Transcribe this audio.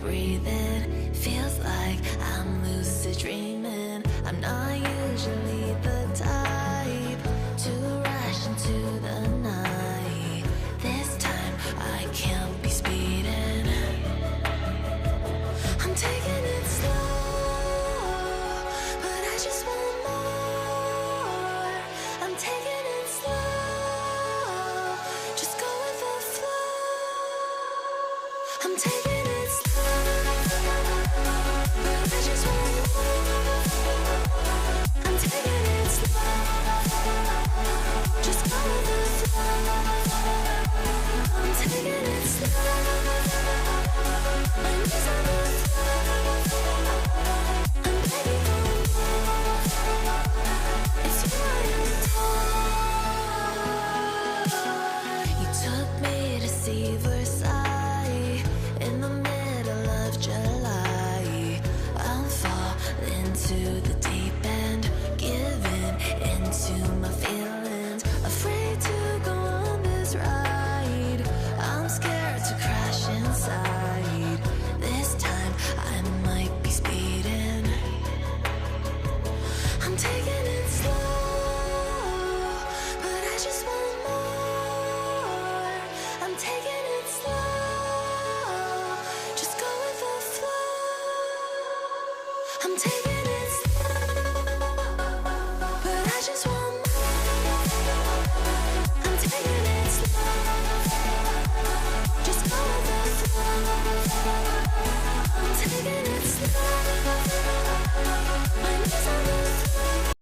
breathing. Feels like I'm lucid dreaming. I'm not usually the type to rush into the night. This time I can't be speeding. I'm taking it slow, but I just want more. I'm taking it slow, just go with the flow. I'm taking it slow, but I just want more. I'm taking it slow, just go with the flow. I'm taking it slow, my knees on the floor. I'm begging for more. It's you I adore. You took me to see Versailles in the middle of July. I'll fall into the deep end, giving into my feelings, afraid to go on this ride. I'm scared to crash inside. This time I might be speeding. I'm taking it slow, but I just want more. I'm taking it slow, just go with the flow. I'm taking